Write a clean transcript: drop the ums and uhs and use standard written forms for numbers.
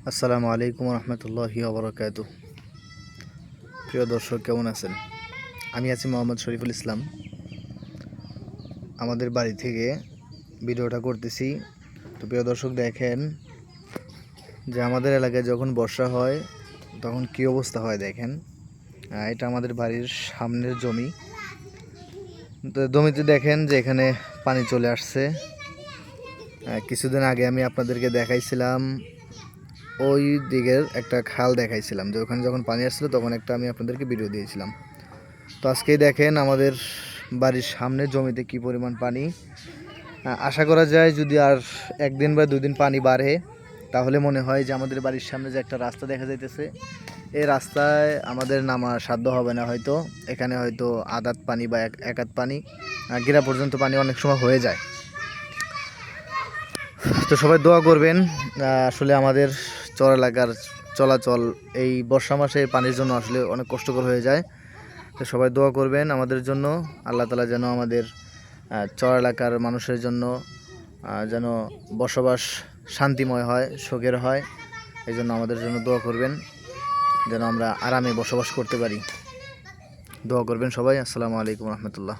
আসসালামু আলাইকুম রহমতুল্লাহি ওবরাকাতুহ। প্রিয় দর্শক, কেমন আছেন? আমি আছি মোহাম্মদ শরীফুল ইসলাম। আমাদের বাড়ি থেকে ভিডিওটা করতেছি। তো প্রিয় দর্শক, দেখেন যে আমাদের এলাকায় যখন বর্ষা হয় তখন কী অবস্থা হয়। দেখেন, এটা আমাদের বাড়ির সামনের জমি। তো জমিতে দেখেন যে এখানে পানি চলে আসছে। কিছুদিন আগে আমি আপনাদেরকে দেখাইছিলাম, ওই দিকের একটা খাল দেখাইছিলাম যে ওখানে যখন পানি আসছিলো তখন একটা আমি আপনাদেরকে ভিডিও দিয়েছিলাম। তো আজকেই দেখেন আমাদের বাড়ির সামনে জমিতে কি পরিমাণ পানি। আশা করা যায় যদি আর একদিন বা দুদিন পানি বাড়ে তাহলে মনে হয় যে আমাদের বাড়ির সামনে যে একটা রাস্তা দেখা যাইতেছে, এই রাস্তায় আমাদের নামা সাধ্য হবে না। হয়তো এখানে হয়তো আধাত পানি বা এক হাত পানি, গিরা পর্যন্ত পানি অনেক সময় হয়ে যায়। তো সবাই দোয়া করবেন। আসলে আমাদের চর এলাকার চলাচল এই বর্ষা মাসে পানির জন্য আসলে অনেক কষ্টকর হয়ে যায়। তো সবাই দোয়া করবেন আমাদের জন্য, আল্লাহ তাআলা যেন আমাদের চর এলাকার মানুষের জন্য যেন বসবাস শান্তিময় হয়, সুখের হয়। এই জন্য আমাদের জন্য দোয়া করবেন যেন আমরা আরামে বসবাস করতে পারি। দোয়া করবেন সবাই। আসসালামু আলাইকুম রহমতুল্লাহ।